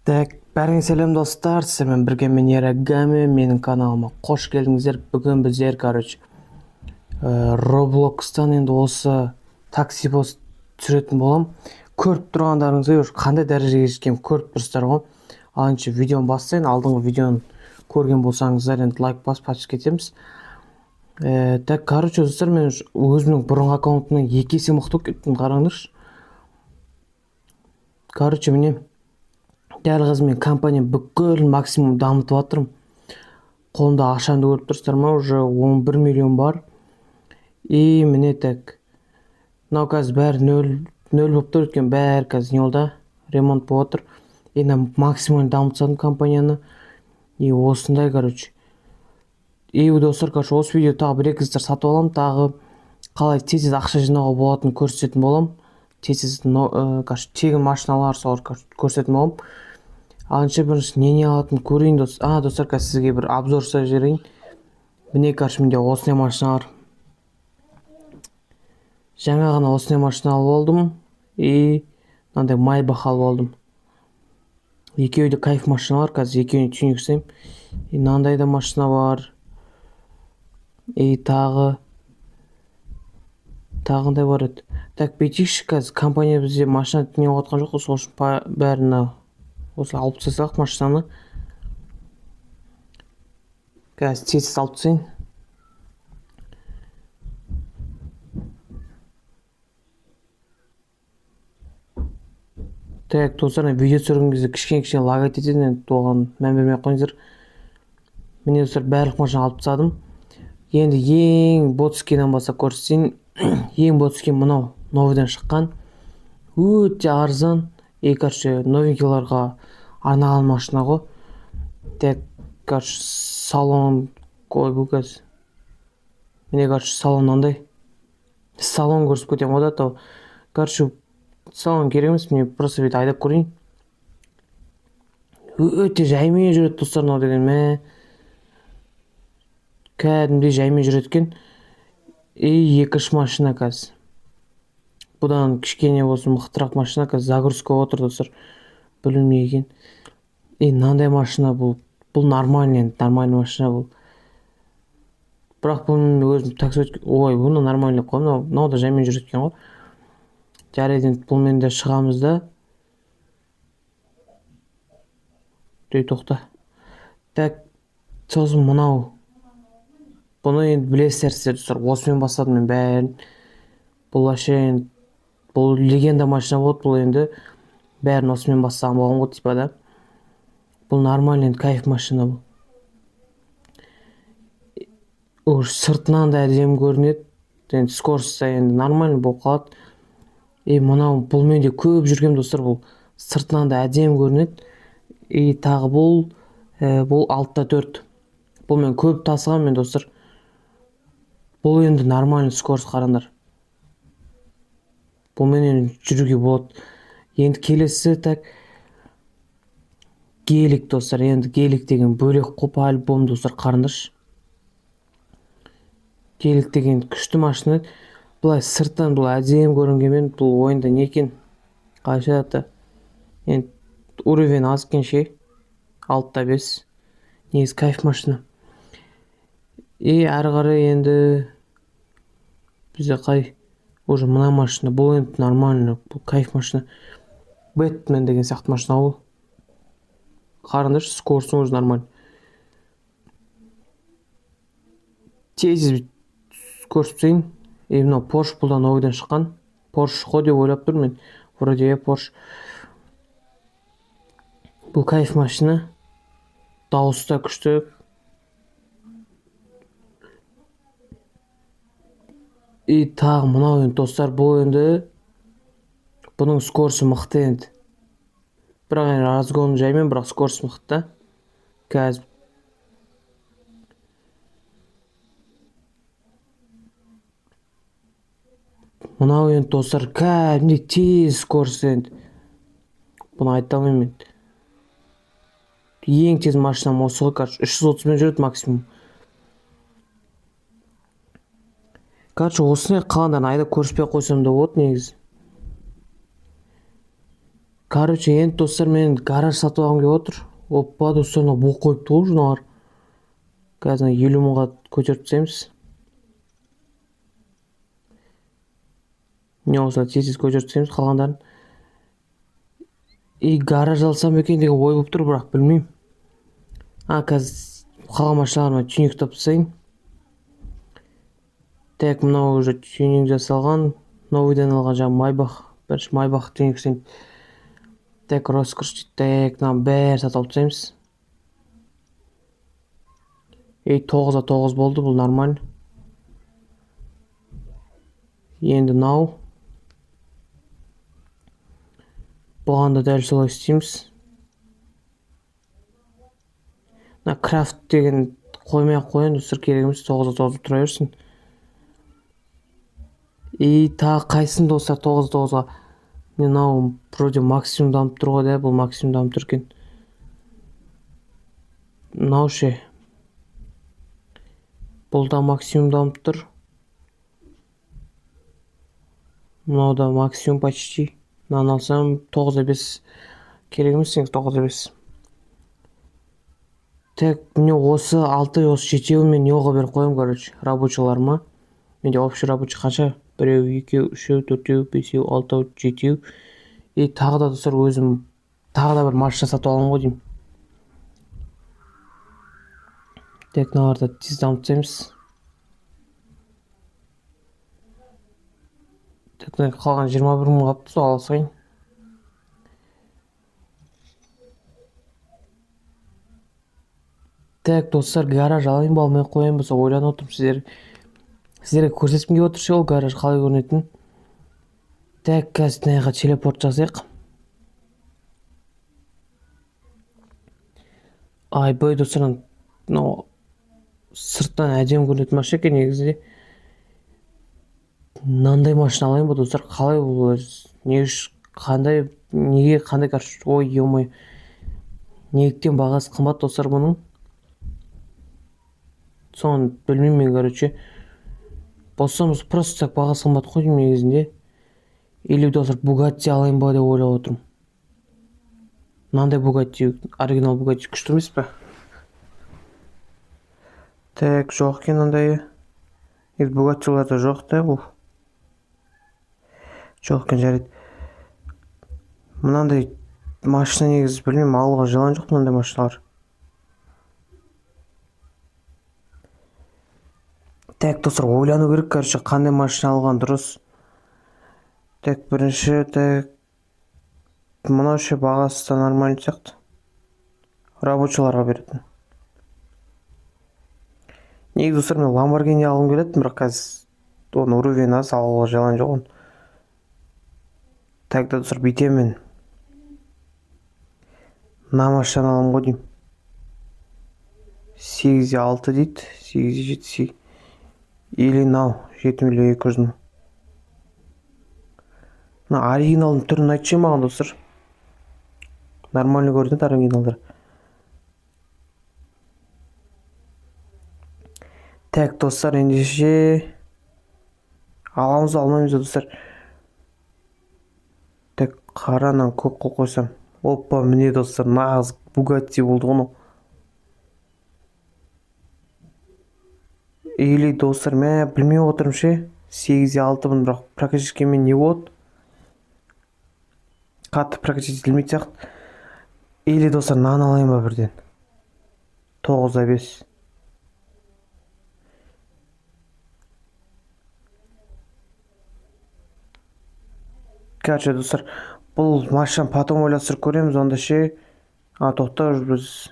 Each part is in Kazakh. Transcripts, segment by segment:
Так, бәріңе сәлем достар, сіздермен бірге мен Ерагами, менің каналыма қош келдіңіздер. Бүгін біздер, Robloxтан енді осы такси пост түсіретін болам. Көріп тұрғандарыңыздай уже қандай дәрежеге жеткенін көріп тұрсыздар ғой. Ал енді видеоны бастайын. Алдыңғы видеоны көрген болсаңыздар, енді лайк басып кетеміз. Так, достар, мен өзімнің бұрынғы аккаунтымнан 2 есе мықты болып кеттім, қараңдаршы. Міне дәл қазір мен компания бүкіл максимум дамытып жатырмын. Қолымда ақшамды көріп тұрсыздар ма, уже 11 миллион бар. И міне так. Мынау қазір бәрі нөл болып тұр, өйткені бәрі қазір неолда ремонт болып отыр. Енді максимально дамытсам компанияны. И осындай, И достар, осы видео тағы бір екі сатып аламын, тағы қалай тез ақша жинауға болатынын көрсететін болам. Тегін машиналар солар көрсететін болам. Алыншы бірінші не алатын көрейін достар. Достар, сізге бір обзор жасап жіберейін. Міне менде осындай машиналар. Жаңа ғана осындай машина алып алдым. И мынандай Майбах алып алдым. Екеуі де кайф машиналар, қазір екеуіне тюнинг жасаймын. И мынандай да машина бар. И тағындай бар еді. Так, бетейікші, қазір компания бізде машина не отқан жоқ, сол үшін бәрін осылай алып тастайық машинаны. Қазір тез алып тастайын. Так, достар, видео түсірген кезде кішкене лаг етеді, енді оған мән бермей қойыңыздар. Міне достар, барлық машина алып тастадым. Енді ең ботскиннен бастап көрсетейін. Ең ботскин мынау новыйдан шыққан. Өте арзан. И новенькиларға арналған машина ғой. Так, салон қой бұл қазір. Міне салон андай. Салон көрсіп кетем ғой да. Салон керек емес, мен просто бет айдап көрейін. Өте жаймен жүреді достар, мынау деген мә. Кәдімгідей жаймен жүреді екен. И екінші машина қазір. Бұдан кішкене болсын мықтырақ машина, қазір загрузка отыр достар. Білмей екен. И мынандай машина бұл нормальный машина бұл. Бірақ бұны өзім такси өткен. Ой, бұны нормальный қой. Мынау да жаймен жүреді екен ғой. Жарайды, бұлмен де шығамыз да. Тоқта. Так, сосын мынау. Бұны енді білесіздер достар. Осымен бастадым мен бәрін. Бұл легенда машина болды. Бұл енді бәрін осымен бастаған болған ғой, типа да. Бұл нормальный кайф машина бұл. Сыртынан да әдемі көрінеді. Енді скоростьта енді нормальный болып қалады. И бұл менде көп жүрген достар, бұл сыртынан да әдемі көрінеді. И тағы бұл 6-4. Бұл мен көп тасыған мен достар. Бұл енді нормальный скорость қарандар. Бұл мен жүруге болады. Енді келесі так. Гелик достар, енді гелик деген бөлек қоп альбом достар, қарандаршы. Гелик деген күшті машина. Бұлай сырттан бұл әдемі көрінгенмен, бұл ойында не екен? Қайша аты? Енді уровень аз кенше 6-5. Негізі кайф машина. И әрі қарай енді бізде қай? Уже мына машина. Бұл енді нормальный, бұл кайф машина. Бэтмен деген сияқты машина ол. Қараңдаршы, скоростың уже нормальный. Тез көрсетейін. И мынау Porsche бұлдан новыйдан шыққан. Porsche қой деп ойлап тұр мен. Вроде Porsche. Бұл кайф машина. Дауысы да күшті. И тағы мынау енді достар, бұл енді бұның скоросты мықты енді. Бірақ енді разгон жаймен, бірақ скоросты мықты. Қазір мынау енді достар, кәдімгідей тез скорость енді. Бұны айта алмаймын енді. Ең тез машинам осы ғой, 330-мен жүреді максимум. Осындай қаландарын айдап көрсетпей қойсам да болады негізі. Короче, енді достар, мен гараж сатып алғым келіп отыр. Оппа, достар, мына боқ қойыпты ғой жыналар. Қазір 50 мыңға көтеріп тастаймыз. Не болса тез көтеріп тастаймыз қалғандарын. И гараж алсам екен деген ой болып тұр, бірақ білмеймін. Қазір қалған машиналарыма тюнинг тапсайын. Так, мынау уже тюнинг жасалған. Новыйдан алған жаңағы Майбах. Бірінші Майбах тюнингсен. Так, роскошь дейді. Так, мынаны бәрін сатып алып тастаймыз. 9-а 9 болды, бұл нормально. Енді мынау. Бұған да дәл солай істейміз. Мына крафт деген қоймай-ақ қояйын, достар, керек емес, 9-а 9 тұра берсін. И тағы қайсын, достар, 9-а 9-ға. Мынау вроде максимум дамып тұр ғой, бұл максимум дамып тұр екен. Мынау ше. Бұл да максимум дамып тұр. Мынау да максимум почти. Мынаны алсам 9-а 5 керек емес, 9-а 5. Так, мне осы 6, осы 7-еуін мен неғылға беріп қоям, короче, рабочыларыма. Менде общий рабочий қанша? 1, 2, 3, 4, 5, 6, 7. И тағы да, достар, өзім тағы да бір машина сатып аламын ғой деймін. Так, мыналарды тез дамытсаймыз. Так, қалған 21 мың қапты, сол алсайын. Так, достар, гараж алайын ба, алмай қояйын ба, сол ойланып отырмын. Сіздерге көрсеткім келіп отыр ше, ол гараж қалай көрінетін. Так, қазір мынаға телепорт жасайық. Бой, достар, сырттан әдемі көрінетін машина екен негізінде. Мынандай машина алайын ба, достар, қалай бұл? Қандай, неге қандай короче, ой, ё-мой. Неліктен бағасы қымбат, достар, бұның? Соны білмеймін мен, короче. Болсамыз просто так бағасы қымбат қой деймін негізінде. Или, достар, Bugatti алайын ба деп ойлап отырмын. Мынандай Bugatti, оригинал Bugatti күшті емес пе? Так, жоқ екен мынандай. Bugatti-ларда жоқ та бұл. Жоқ екен, жарайды. Мынандай машина негізі білмеймін, алуға жалаң жоқ мынандай машиналар. Так, достар, ойлану керек, короче, қандай машина алған дұрыс. Так, бірінші, так, мынау ше бағасы да нормально сияқты. Рабочыларға беретін. Негізі, достар, мен Lamborghini алғым келетін, бірақ қазір оны уровень аз, алуға жалаң жоқ оны. Так, достар, бүйтемін. Мына машина аламын ғой деймін. 8-6 дейді, 8-7. Или мынау 7,200 мың. Мына оригиналдың түрін айтшы маған, достар. Нормально көрінеді оригиналдар. Так, достар, ендеше аламыз алмаймыз, достар. Так, қаранан көп қол қойсам. Оппа, міне, достар, нағыз Bugatti болды ғой. Или, достар, мен білмей отырмын ше. 8-6 мың, бірақ практически мен не болды? Қатты практически білмейді сияқты. Или, достар, мынаны алайын ба бірден? 9-а 5. Короче, достар, бұл машина потом ойластырып көреміз, онда ше. Тоқта біз.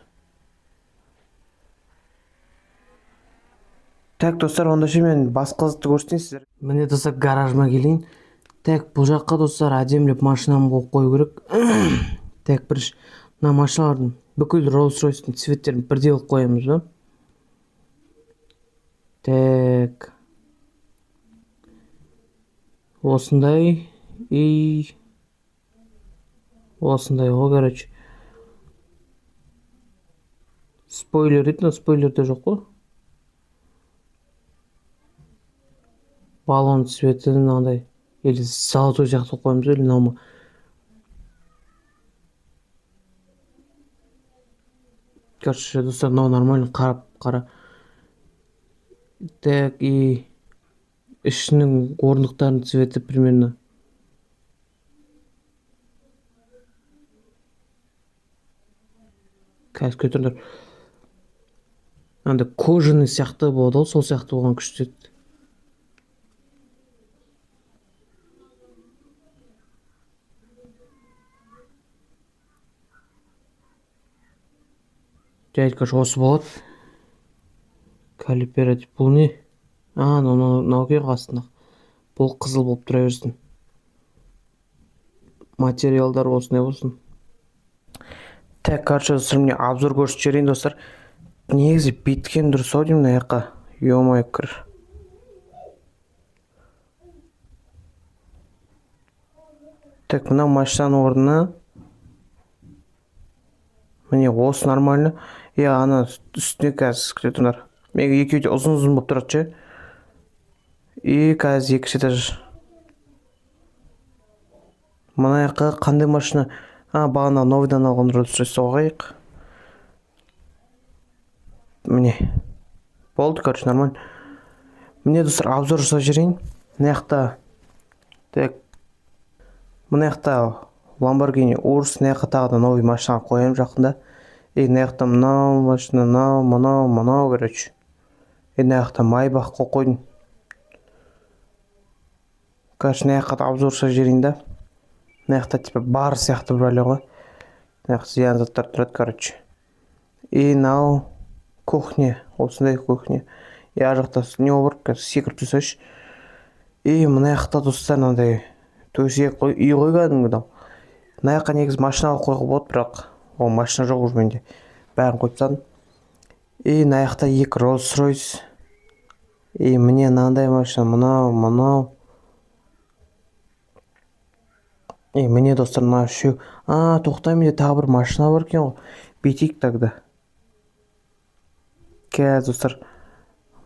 Так, достар, онда ше мен басқа қызықты көрсетейін сіздер. Міне, достар, гаражыма келейін. Так, бұл жаққа, достар, әдемілеп машинамды қойып қою керек. Так, бірінші мына машиналардың бүкіл Rolls-Royce'тың цветтерін бірдей қылып қоямыз ба? Так. Осындай и осындай ғой, короче. Спойлер дейді, но спойлерде жоқ қой. Баллон цветі мынандай. Или золотой сияқты қойып қоямыз, или мынау ма? Короче, достар, мынау нормально қарап қара. Так, и ішінің орындықтарының цветі примерно. Қазір көтеріңдер. Андай кожаный сияқты болады ғой, сол сияқты болған күшті еді. Жарайды, короче, осы болады. Калипер, бұл не? Мынау екен астында. Бұл қызыл болып тұра берсін. Материалдар осындай болсын. Так, короче, достар, мне обзор көрсетіп жіберейін, достар. Негізі биткен дұрыс ау деймін, мына жаққа. Ё-моё, кір. Так, мына машинаның орнына. Міне, осы нормально. Ана үстіне қазір күте тұрар. Мен екеуі де ұзын болып тұрады ше. И қазір екінші этаж. Мына жаққа қандай машина? Бағана новыйдан алған Rolls-Royce соғайық. Міне. Болды, короче, нормально. Міне, достар, обзор жасап жіберейін. Мына жақта. Так. Мына жақта Lamborghini Urus, мына жаққа тағы да новый машина қоямын жақында. И мына жақта мынау машина, мынау, короче. И мына жақта Maybach қойдым. Короче, мына жаққа обзор жасап жіберейін да. Мына жақта типа бар сияқты бір әлі ғой. Мына жақта зиян заттар тұрады, короче. И мынау кухня, осындай кухня. И ар жақта не бар, секіріп түсеш. И мына жақта достар мынандай төсек үй қойған мынау. Мына жаққа негізі машина қойға болады, бірақ ол машина жоқ уже менде. Бәрін қойып тастадым. И мына жақта екі Rolls-Royce. И міне мынандай машина, мынау. И міне достар, мына үшеу. Тоқтай, менде тағы бір машина бар екен ғой. Бүйтейік тогда. Қазір достар,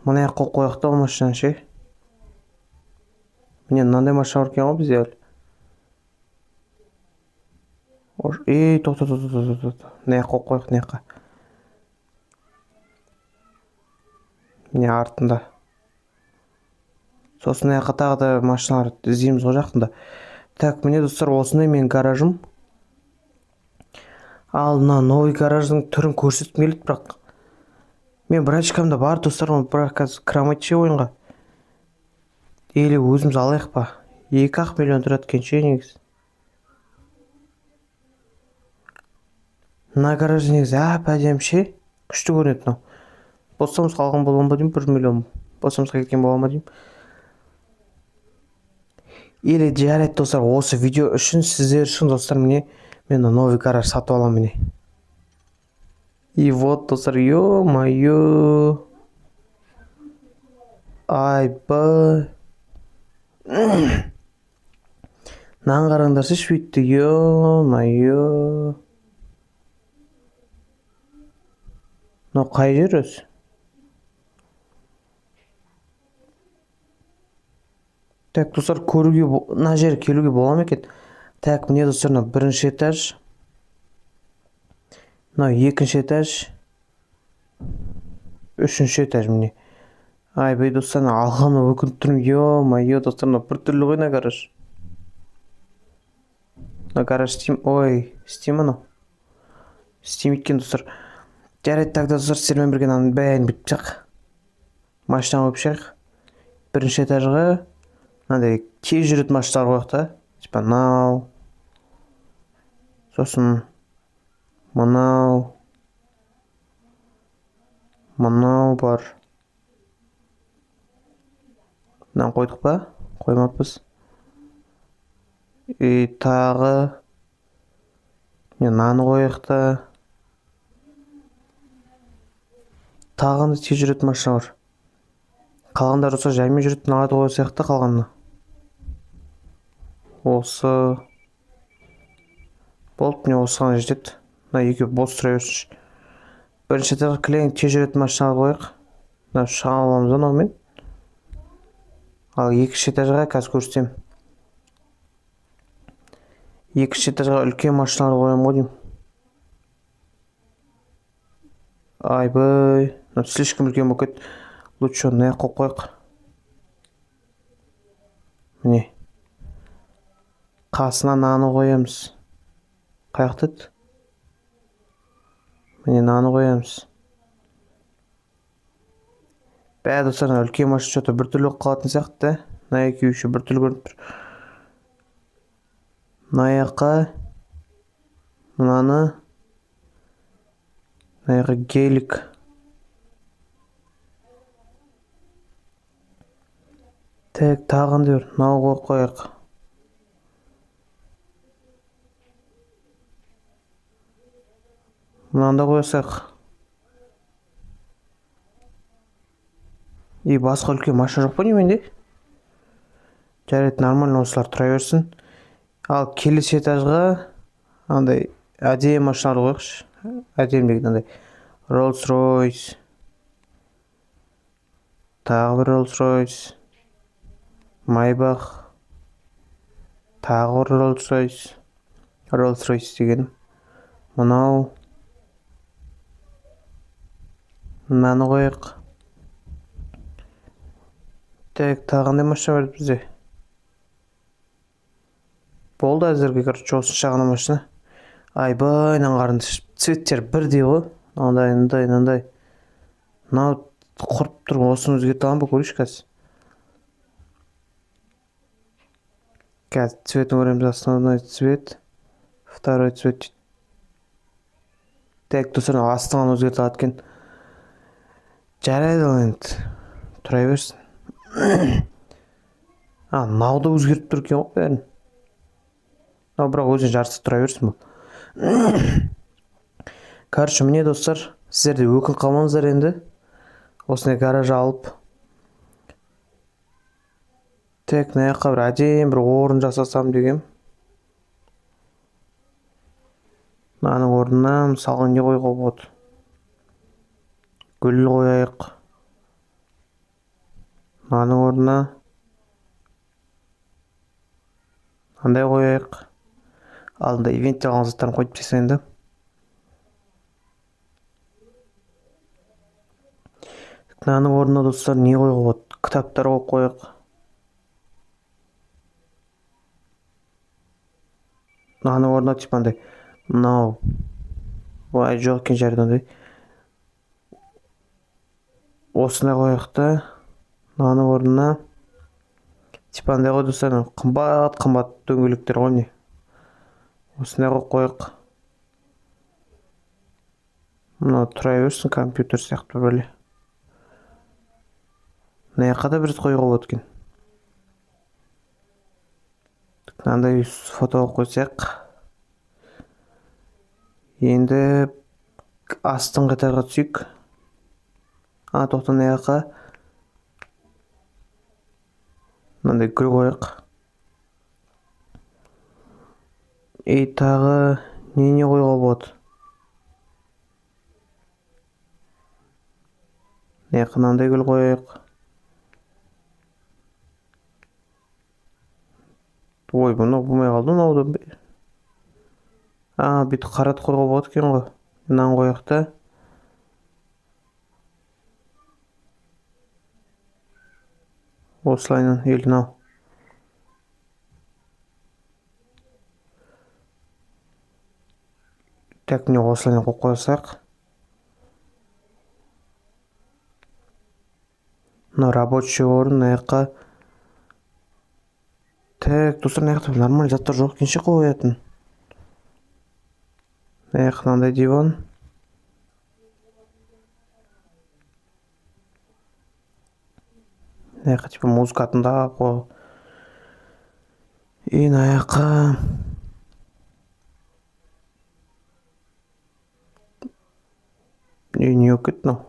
мына жаққа қояқ та ол машинаны ше. Міне мынандай машина бар екен ғой бізде әлі. Тоқта. Мына жаққа қояқ, мына жаққа. Міне артында. Сосын мына жаққа тағы да машиналар іздейміз ғой жақында. Так, міне достар, осындай менің гаражым. Ал мына новый гараждың түрін көрсеткім келеді, бірақ мен брачкамда бар достар, бірақ қазір кірамайды ше ойынға. Или өзіміз алайық па? 2 миллион тұрады екен ше негізі. Мына гараж негізі әдемі ше. Күшті көрінеді мынау. Босамыз қалған болған ба деймін, 1 миллион. Босамызға кеткен болған ба деймін. Или жарайды достар, осы видео үшін сіздер үшін достар, міне мен новый гараж сатып аламын міне. И вот достар, ё-моё. Айбай. Нан қараңдаршы швитті, ё-моё. Мынау қай жер өзі? Так, достар, мына жер келуге бола ма екен? Так, міне достар, мына бірінші этаж. Мынау екінші этаж. Үшінші этаж міне. Айбай достар, алғаны өкініп тұрмын. Ё-моё, достар, мына бір түрлі ғой мына гараж. Мына гараж істейм анау. Істеймейді екен достар. Жарайды, тогда достар, сіздермен бірге бәрін бітіп жақ. Машина қойып шығайық. Бірінші этажға мынандай тез жүретін машиналар қояқ та. Типа мынау. Сосын мынау бар. Мынаны қойдық па? Қоймаппыз. И тағы мынаны қояқ та. Тағы тез жүретін машина бар. Қалғандар осы жаймен жүретін алады ғой сияқты қалғанына. Осы болып, міне осыған жетеді. Мына екеуі бос тұра берсінші. Бірінші этажға кілең тез жүретін машина қойық. Мына шыға аламыз анаумен. Ал екінші этажға қазір көрсетем. Екінші этажға үлкен машиналар қоямын ғой деймін. Айбай, слишком үлкен болып кетті. Лучше мына жаққа қойып қояйық. Міне, қасына наны қоямыз. Қай жақта еді? Міне наны қоямыз. Бәрі достар, үлкен машина что-то біртүрлі болып қалатын сияқты. Мына екеуі еще біртүрлі көрініп тұр. Мына жаққа мынаны, мына жаққа гелик. Так, тағы қандай бар? Мынау қойып қояйық. Мынаны да қойсақ. И басқа үлкен машина жоқ па неменде? Жарайды, нормально осылар тұра берсін. Ал келесі этажға андай әдемі машиналар қойықшы. Әдемі деген андай Rolls-Royce. Тағы бір Rolls-Royce. Майбах. Тағы бір Rolls-Royce. Rolls-Royce деген. Мынау. Мынаны қойық. Так, тағы қандай машина бар бізде? Болды әзірге, короче, осынша ғана машина. Айбай, наңғарын цветтер бірдей ғой. Мынандай. Мынау құрып тұр, осыны өзгерте аламын ба, көрейінші қазір. Қазір цветін көреміз, основной цвет, второй цвет. Так, достар, астыңнан өзгерте алады екен. Жарайды енді, тұра берсін. Мынауды өзгеріп тұр екен ғой бәрін. Бірақ өзін жарысы тұра берсін бұл. Короче, міне достар, сіздер де өкін қалмаңыздар енді. Осындай гараж алып. Так, мына жаққа бір әдемі бір орын жасасам дегем. Мынаның орнына мысалға не қоюға болады? Гүл қояйық. Мынаның орнына мынандай қояйық. Алдында ивентте қалған заттарын қойып тастайын да. Мынаның орнына достар не қоюға болады? Кітаптар қойып қояйық. Мынаның орнына типа андай мынау ой жоқ екен жерде андай. Осындай қояйық та. Мынаның орнына типа андай ғой достар, қымбат дөңгелектер ғой не. Осындай қойық. Мынау тұра берсін, компьютер сияқты бөле. Мына жаққа да бір қоюға болады екен. Мынандай фото қойсақ. Енді астыңғы этажға түсейік. Тоқта мына жаққа мынандай гүл қояйық. Тағы не қоюға болады? Мынандай гүл қояйық. Ой, бұны болмай қалды мынауды. Бүйтіп қарат қоюға болады екен ғой. Мынаны қояйық та. Осылайынан елін ау. Так, міне осылайынан қойып қойсақ. Мына рабочий орын, мына жаққа. Так, достар, мына жақта нормаль заттар жоқ екенше қоятын. Мына жақта мынандай диван. Мына жаққа типа музыка тыңдап қой. Мына жаққа не болып кетті мынау?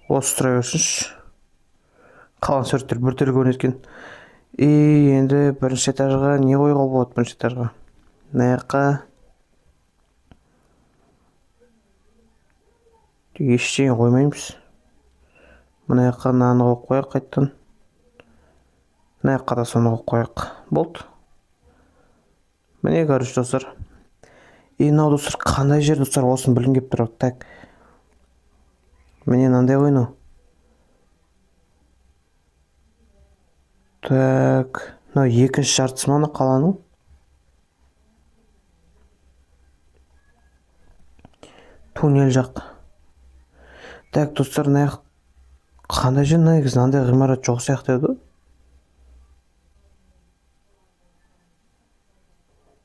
Осы тұра берсінші. Қалған суреттер бір түрлі көрінеді екен. Енді бірінші этажға не қоюға болады бірінші этажға? Мына жаққа ештеңе қоймаймыз. Мына жаққа мынаны қойып қояйық қайттан. мына жаққа да соны қойып қояйық. Болды. Міне короче достар. Мынау достар қандай жер достар, осыны білгім келіп тұр. Так. Міне мынандай ойыну. Так. Мынау екінші жартысы ма қаланың? Туннель жақ. Так достар, мына қандай жер, негізі мынандай ғимарат жоқ сияқты еді.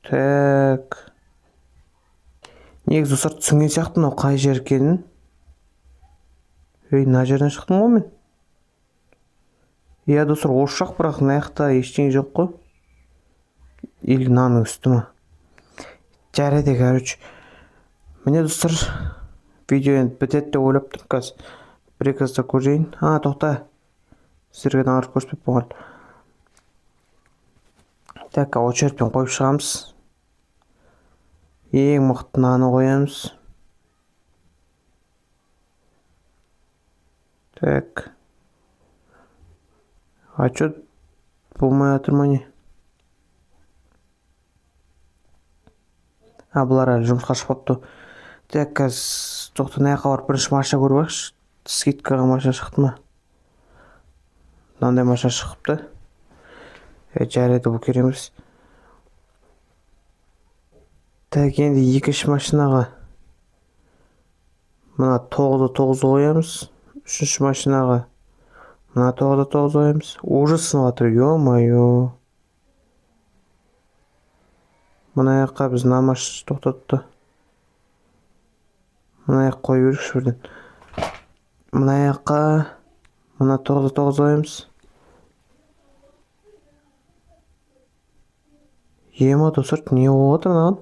Так. Негізі достар түсінген сияқты мынау қай жер екенін. Мына жерден шықтым ғой мен. Иә достар, осы жақ, бірақ мына жақта ештеңе жоқ қой. Или мынаның үсті ме? Жарайды, короче. Міне достар, видео енді бітеді деп ойлап тұрмын қазір. Приказда көрейін. Тоқта. Сіздерге ағарып көрсетпей болған. Так, очередьпен қойып шығамыз. Ең мықты мынаны қоямыз. Так. Чё болмай жатыр ма не? Бұлар әлі жұмысқа шықпапты. Так, қазір тоқта мына жаққа барып бірінші машина көріп алайықшы. Скидкаға машина шықты ма? Мынандай машина шығыпты. Жарайды, бұл керек емес. Так, енді екінші машинаға мына 9-9 қоямыз. Үшінші машинаға мына 9-9 қоямыз. Уже сынып жатыр, ё-моё. Мына жаққа біз мына машина тоқтатты. Мына жаққа қойып берейікші бірден. Мына жаққа мына 9-9 қоямыз. Ема достар, не болып отыр мынаған?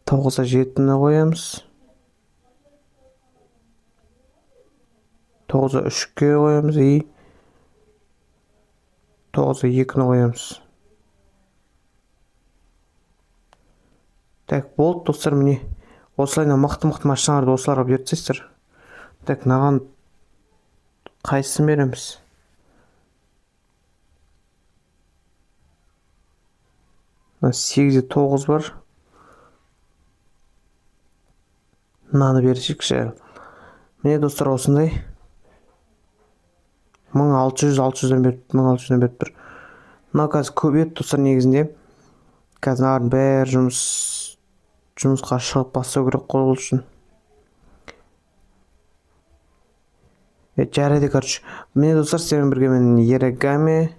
9-7-ні қоямыз. 9-3-ке қоямыз и 9-2-ні қоямыз. Так, болды достар, міне. Осылайна мықты-мықты машиналарды осыларға берсеңіздер. Так, мынаған қайсысын береміз? Мына 8-9 бар. Мынаны берсекші. Міне достар, осындай 1600-600-ден беріп тұр. Мына қазір көбейеді достар негізінде. Қазір нағардың бәрі жұмысқа шығып бастау керек қой үшін. Жарайды, короче. Міне достар, сіздермен бірге мен Ерагами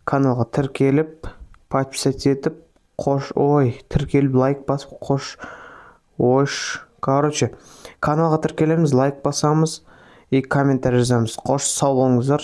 каналға тіркеліп, подписать етіп, тіркеліп, лайк басып, короче, каналға тіркелеміз, лайк басамыз и комментарий жазамыз. Сау болыңыздар.